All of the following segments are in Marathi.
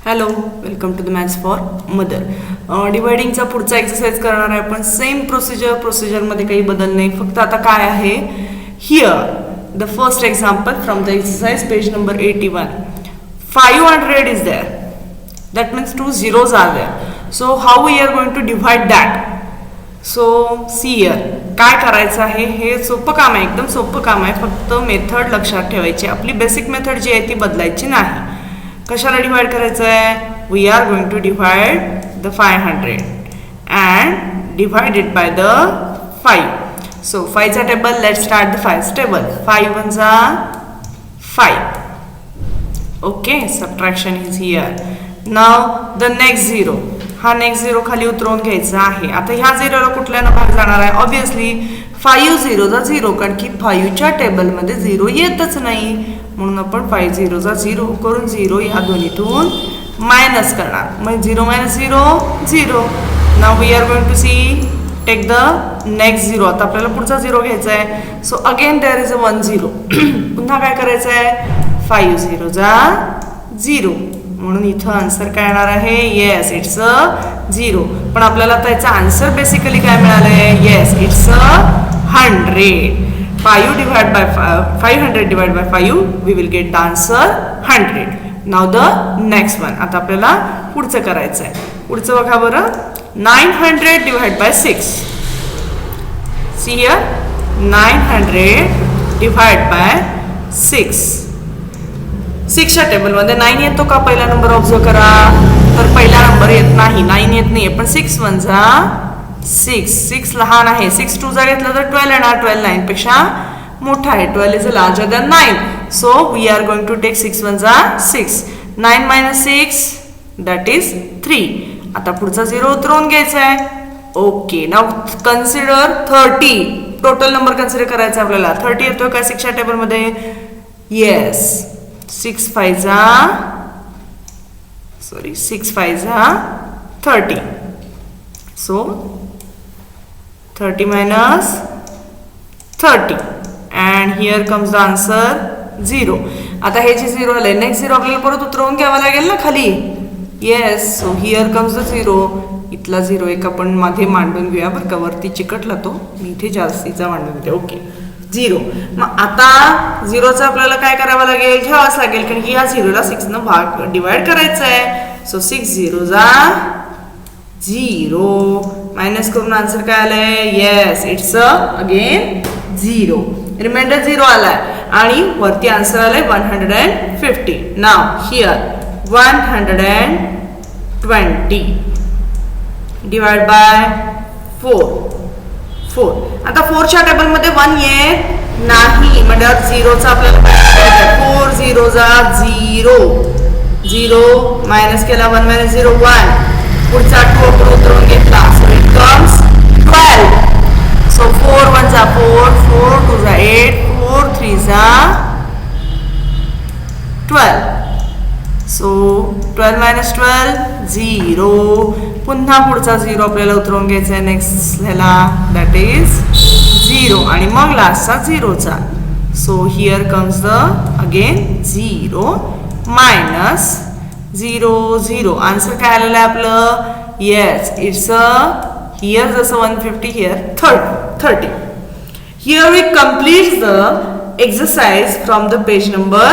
Hello, welcome to the maths for mother. डिवायडिंगचा पुढचा एक्सरसाइज करणार आहे आपण. सेम प्रोसिजरमध्ये काही बदल नाही, फक्त आता काय आहे here the first example from the exercise page number 81. 500 is there. That means 2 zeros are there. So how we are going to divide that? So see here, काय करायचं आहे, हे सोपं काम आहे, एकदम सोपं काम आहे. फक्त मेथड लक्षात ठेवायची. आपली बेसिक मेथड जी आहे ती बदलायची नाही. कशाला डिवाइड करायचं आहे? We are going to divide the 500 and divide it by the 5. So 5 चा table, let's start the 5 table. 5 1 जा 5. Okay, subtraction is here. Now the next zero. हा नेक्स्ट झिरो खाली उतरवून घ्यायचा आहे. आता ह्या झिरोला कुठल्यानं भाग जाणार आहे? ऑब्विसली 5 झिरोचा झिरो, कारण की 5च्या टेबलमध्ये झिरो येतच नाही, म्हणून आपण 5 झिरोचा झिरो करून झिरो ह्या दोन्हीतून मायनस करणार. मग 0 - 0 0. Now we are going to see take the next zero. आता आपल्याला पुढचा झिरो घ्यायचा आहे. So again there is a 1 zero. पुन्हा काय करायचं आहे? 5 झिरोचा झिरो, म्हणून इथं आन्सर काय येणार आहे? Yes, it's a 0. पण आपल्याला त्याचा आन्सर बेसिकली काय मिळालंय? Yes, it's a 100. 500 divided by 5, we will get the answer 100. Now the next one. आता आपल्याला पुढचं करायचं आहे. पुढचं बघा बरं. 900 divided by 6. See here, 900 divided by 6. 6च्या टेबलमध्ये 9 येतो का? पहिला नंबर ऑब्झर्व करा. तर पहिला नंबर येत नाही, 9 येत नाही. पण 6 1 जा 6. 6 लहान आहे. 6 2 जा घेतलं तर 12 येणार. 12 9 पेक्षा मोठा आहे. 12 is larger than 9. So we are going to take 6 1 जा 6. 9 - 6 दॅट इज 3. आता पुढचा झिरो उतरवून घ्यायचा आहे. ओके, नाव कन्सिडर 30. टोटल नंबर कन्सिडर करायचा आपल्याला. 30 येतोय का 6च्या टेबलमध्ये? येस. 6 5 जा 30. So 30 minus 30 and here comes the answer 0. आता हे जे 0 आले, नेक्स्ट 0 आपल्याला परत उतरवून घ्यावं लागेल ना खाली. Yes, so here comes the 0. इथला 0 एक आपण मध्ये मांडून घेऊया बरं का, वरती चिकटला तो, मी इथे जास्तीचा मांडून घेते. ओके, 0. मग आता 0चा आपल्याला काय करावं लागेल? घ्यावाच लागेल, कारण की या 0ला 6 भाग डिवाइड करायचा आहे. सो 6 0 जा 0. मायनस करून आन्सर काय आलंय? Yes, it's again 0. रिमाइंडर 0 आलाय आणि वरती आन्सर आलाय 150. Now here 120 divide by 4. आता 4च्या टेबलमध्ये 1 येत नाही, म्हणजे 0चा आपल्याला 4 0 जा 0. 0 मायनस केला, 1 - 0 1. पुढचा 2 उतरवून घेतला. So it comes 12. सो 4 1 जा 4, 4 2 जा 8, 4 3 जा 12. सो 12 - 12 0. पुन्हा पुढचा 0 आपल्याला उतरवून घ्यायचा आहे नेक्स्ट ह्याला, दॅट इज 0. आणि मग लास्टचा 0चा. So here comes the again 0 minus 0 0. Answer काय आलेलं आहे आपलं? येस, इट्स हिअर जसं 150, here 30. Here we complete the exercise from the page number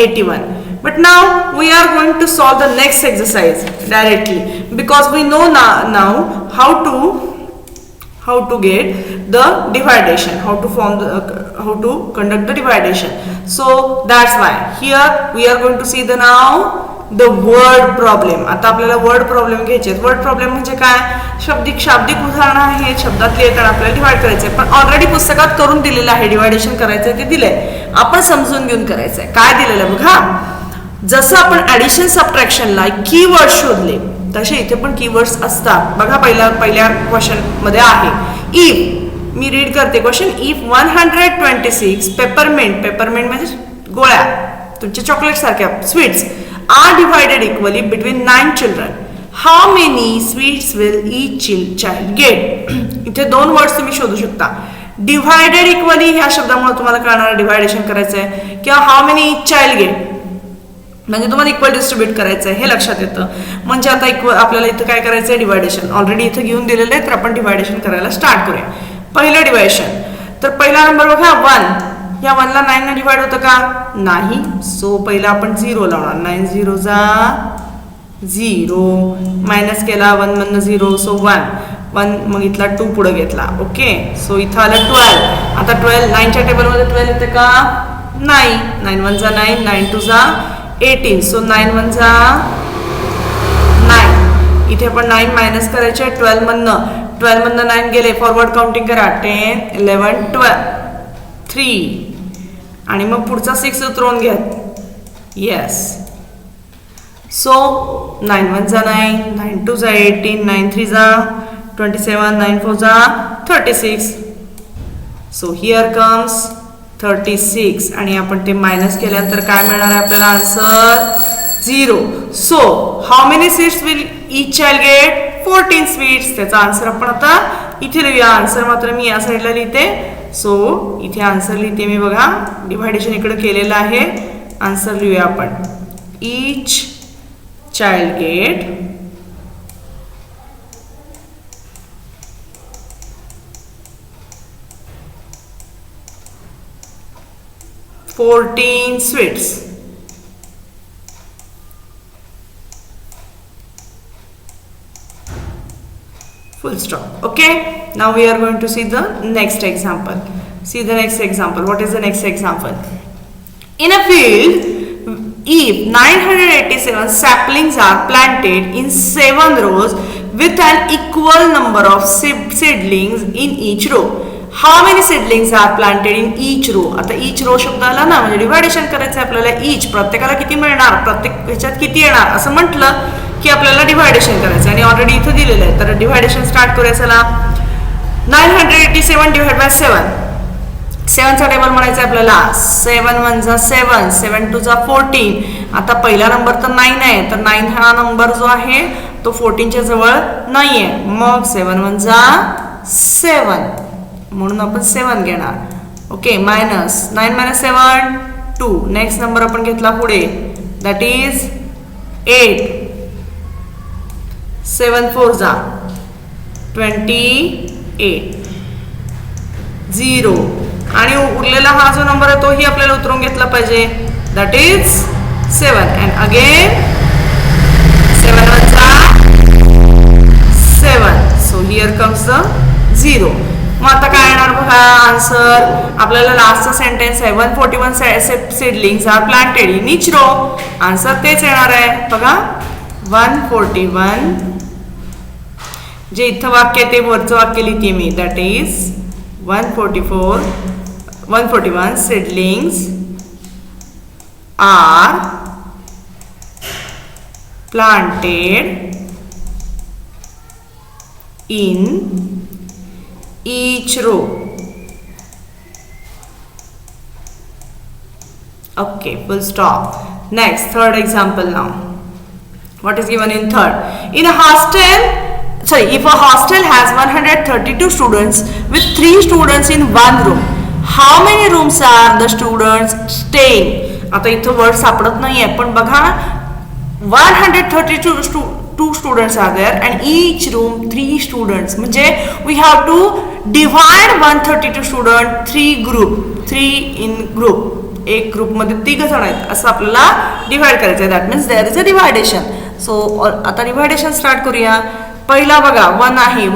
81. But now we are going to solve the next exercise directly, because we know now how to get the dividation, how to conduct the dividation. So that's why here we are going to see the word problem. आता आपल्याला वर्ड प्रॉब्लेम घ्यायचे आहेत. वर्ड प्रॉब्लेम म्हणजे काय? शाब्दिक उदाहरण आहे, शब्दातले येताना आपल्याला डिवाइड करायचे आहे. पण ऑलरेडी पुस्तकात करून दिलेलं आहे, डिवायडेशन करायचं आहे ते दिलंय, आपण समजून घेऊन करायचं आहे. काय दिलेलं आहे बघा. जसं आपण ऍडिशन सबट्रॅक्शनला कीवर्ड शोधले, तसे इथे पण कीवर्ड्स असतात बघा. पहिल्या क्वेश्चन मध्ये आहे इफ. मी रीड करते क्वेश्चन. इफ 126 पेपरमेंट म्हणजे गोळ्या, तुमच्या चॉकलेट सारख्या sweets, are divided equally between 9 children, how many sweets will each child get. इथे 2 वर्ड्स तुम्ही शोधू शकता. डिवायडेड इक्वली ह्या शब्दामुळे तुम्हाला कळणार डिवायडेशन करायचं आहे, किंवा how many each child gate. म्हणजे तुम्हाला इक्वल डिस्ट्रीब्यूट करायचं आहे हे लक्षात येतं. म्हणजे आता इक्वल आपल्याला इथं काय करायचं आहे, डिवायडेशन ऑलरेडी इथं घेऊन दिलेलं आहे, तर आपण डिवायडेशन करायला स्टार्ट करूया. पहिलं डिवायडेशन, तर पहिला नंबर बघा 1. या 1ला 9 ने डिवाइड होतं का, नाही. सो पहिला आपण 0 लावणार. 9 0 जा 0, मायनस केला 1 मधनं 0, सो 1, मग इथला 2 पुढे घेतला. ओके, सो इथं आलं 12. आता 12 9च्या टेबलमध्ये 12 येते का, नाही. 9 1 जा 9, 9 2 जा 18, सो 9 1 जा 9. इथे आपण 9 मायनस करायचे 12 मधनं 9 गेले, फॉरवर्ड काउंटिंग करा. 10 11 12 3 आणि मग पुढचा 6 उतरवून घ्या. येस, सो 9 1 जा 9, 9 2 जा 18, 9 3 जा 27, 9 4 जा 36. सो हिअर कम्स 36 आणि आपण ते मायनस केल्यानंतर काय मिळणार आहे आपल्याला, answer 0. So how many sweets will each child gate, 14 sweets. त्याचा आन्सर आपण आता इथे लिहूया. आन्सर मात्र मी या साईडला लिहिते. सो इथे आन्सर लिहिते मी बघा, डिव्हायडेशन इकडे केलेलं आहे. आन्सर लिहूया आपण, each child gate 14 sweets. Full stop. Okay, now we are going to see the next example. See the next example. What is the next example? In a field, if 987 saplings are planted in 7 rows with an equal number of seedlings in each row, how many seedlings are planted in each row? आता each row शब्द आला ना, म्हणजे डिव्हायडेशन करायचं आहे आपल्याला. each प्रत्येकाला किती मिळणार, प्रत्येक ह्याच्यात किती येणार असं म्हटलं की आपल्याला डिव्हायडेशन करायचं आणि ऑलरेडी इथं दिलेलं आहे. तर डिव्हायडेशन स्टार्ट करूया. चला, 987 डिवाइड बाय 7. 7 चा टेबल म्हणायचं आहे आपल्याला. 7 1 जा 7, 7 2 जा 14. आता पहिला नंबर तर 9 आहे, तर 9 हा नंबर जो आहे तो 14 च्या जवळ नाहीये. मग 7 1 जा 7, म्हणून आपण 7 घेणार. Okay, minus 9 minus 7 2. Next number आपण घेतला पुढे, दॅट इज 8. 7 4 जा 28 0. आणि उरलेला हा जो नंबर आहे तोही आपल्याला उतरून घेतला पाहिजे, दॅट इज 7. अँड अगेन 7 1 जा 7. So here comes the 0. मग आता काय येणार बघा आन्सर. आपल्याला लास्टचा सेंटेन्स आहे 141 seedlings are planted in each row. Answer तेच येणार आहे बघा, 141. जे इथं वाक्य ते वरचं वाक्य लिहिते मी, that is 141 seedlings are planted in each row. Okay, full stop. Next, third example now. What is given in third? In a hostel, if a hostel has 132 students with 3 students in one room, how many rooms are the students staying? आता इथं वर्ड सापडत नाहीये, पण बघा 132 students are there and each room 3 students. म्हणजे we have to divide 132 student 3 in group. एक ग्रुप मध्ये 3 जण आहेत असं आपल्याला डिवाइड करायचं आहे. That means there is a division. So आता डिव्हायडेशन स्टार्ट करूया. पहिला बघा 1 आहे,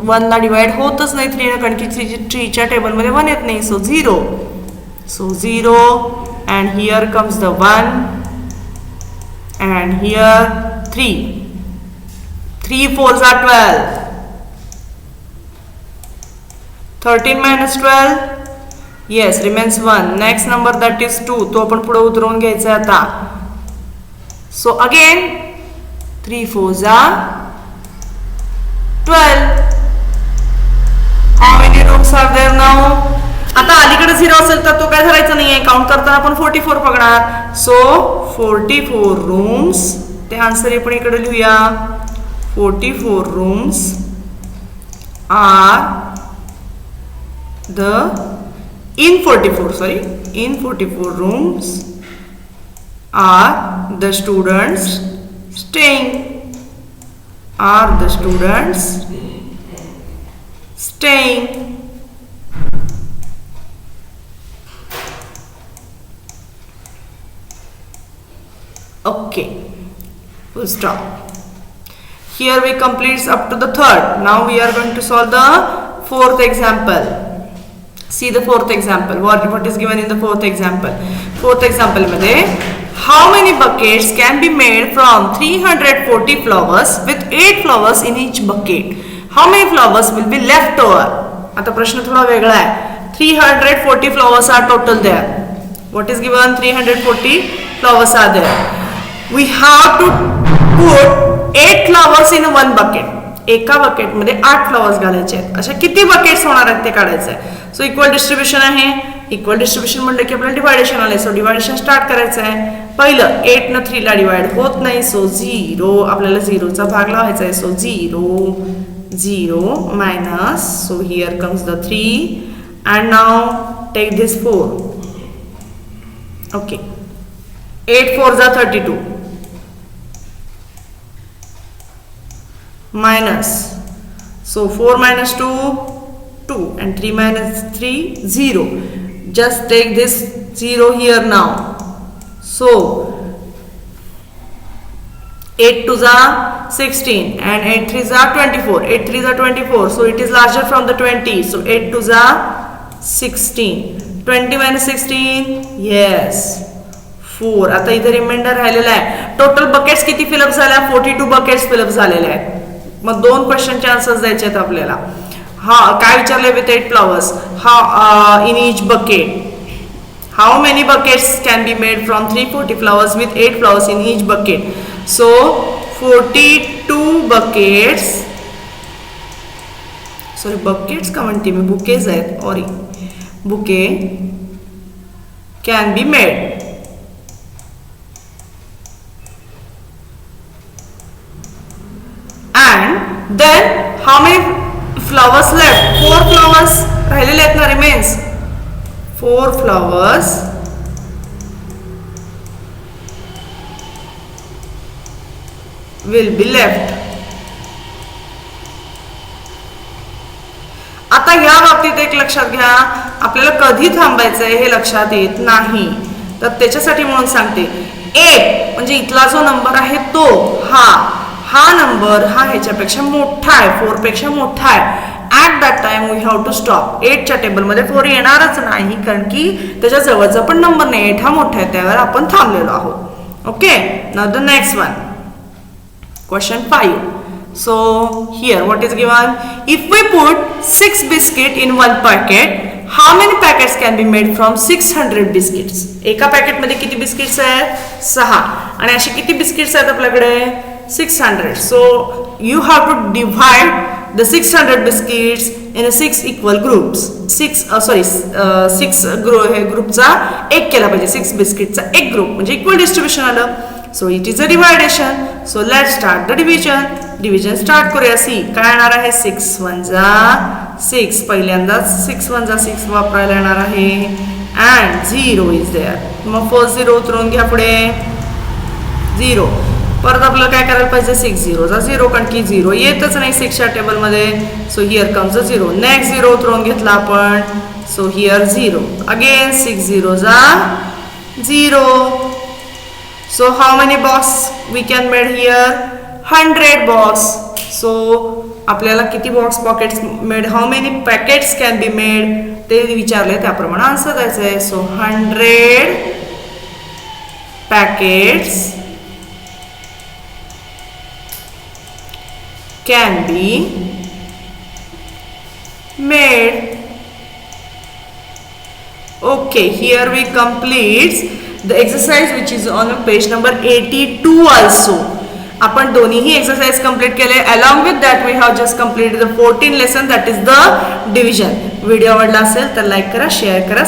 1 ला डिवाइड होतच नाही 3 कारण की 3च्या टेबलमध्ये 1 येत नाही. So 0. So 0 and here comes the 1 and here 3. 3 4 जा 12. 13 minus 12. Yes, remains 1. Next number that is 2. तो आपण पुढे उतरवून घ्यायचा आता. So again 3 4 जा 12. How many rooms are there now? आता अलीकडे 0 असेल तर तो काय धरायचा नाहीये, काउंट करताना आपण 44 पकडणार. So 44 rooms. ते आन्सर आपण इकडे लिहूया. 44 rooms are the in 44 rooms Are the students staying? Are the students staying? Okay, full stop. Here we complete up to the third. Now we are going to solve the fourth example. See the fourth example. What is given in the fourth example? Fourth example मध्ये how many buckets can be made from 340 flowers with 8 flowers in each bucket? How many flowers will be left over? आता प्रश्न थोड़ा वेगळा आहे. 340 flowers are total there. What is given? 340 flowers are there. We have to put 8 flowers in one bucket. एका बकेट मध्ये 8 फ्लॉवर्स घालायचे आहेत. अशा किती बकेट्स होणार आहेत ते काढायचं आहे. सो इक्वल डिस्ट्रीब्युशन आहे. इक्वल डिस्ट्रीब्युशन म्हणलं की आपल्याला डिवायडेशन आलंय. सो डिवायडेशन स्टार्ट करायचं आहे. पहिलं 8 न 3 ला डिवाइड होत नाही. सो 0 आपल्याला 0 चा भाग लावायचा आहे. So 0 0 minus. So here comes the 3 and now take this 4. Okay 8 4 जा 32 minus. So 4 minus 2 2 and 3 minus 3 0. Just take this 0 here now. So 8 2s are 16 and 8 3s are 24. 8 3s are 24. So it is larger from the 20. So 8 2s are 16. 20 minus 16. Yes. 4. आता इथे रिमाइंडर राहिलेला आहे. टोटल बकेट्स किती फिलअप झाल्या? 42 बकेट्स फिलअप झालेले आहेत. मग दोन क्वेश्चनचे आन्सर्स द्यायचे आहेत आपल्याला. हा काय विचारले? With 8 flowers. How in each bucket how many buckets can be made from 340 flowers with 8 flowers in each bucket. So 42 buckets. Sorry buckets का म्हणते मी, बुकेज आहेत. Sorry bouquet can be made. And then how many flowers left? 4 flowers राहिलेले आहेत ना, remains 4 flowers will be left. आता या बाबतीत एक लक्षात घ्या, आपल्याला कधी थांबायचंय हे लक्षात येत नाही. तर त्याच्यासाठी म्हणून सांगते 8 म्हणजे इथला जो नंबर आहे तो हा नंबर हा ह्याच्यापेक्षा मोठा आहे, 4 पेक्षा मोठा आहे. At that time we have to stop. 8 च्या टेबल मध्ये 4 येणारच नाही, कारण की त्याच्या जवळचा पण नंबर नाही. 8 हा मोठा आहे, त्यावर आपण थांबलेलो आहोत. Okay, now the next one, question 5. So here what is given? If we put 6 biscuit in one packet, how many packets can be made from 600 biscuits? एका पॅकेट मध्ये किती बिस्किट्स आहेत? 6. आणि असे किती बिस्किट्स आहेत आपल्याकडे? 600. So you have to divide the 600 biscuits in 6 equal groups. 6 ग्रुपचा एक केला पाहिजे. 6 बिस्किटचा एक ग्रुप म्हणजे इक्वल डिस्ट्रीब्युशन आलं. So it is a deviation. So let start the division. Division start करूया. सी काय येणार आहे? 6 1 जा 6. पहिल्यांदा 6 1 जा 6 वापरायला येणार आहे. And 0 is there. मग फर्स्ट 0 उतरवून घ्या पुढे. 0 परत आपल्याला काय करायला पाहिजे? 6 0 जा 0, कारण की 0 येतच नाही 6 च्या टेबल मध्ये. So here comes 0. नेक्स्ट 0 उतरवून घेतला आपण. So here 0 again. 6 0 जा 0. So how many box we can made here? 100 box. सो आपल्याला किती box pockets made, how many packets can be made ते विचारले, त्याप्रमाणे आन्सर द्यायचं आहे. So 100 packets can be made. Okay, here we complete the exercise which is on page number 82 also. आपण दोन्हीही एक्सरसाइज कंप्लीट केले. Along with that we have just completed the 14th lesson, that is the division. Video आवडला असेल तर लाईक करा, शेअर करा.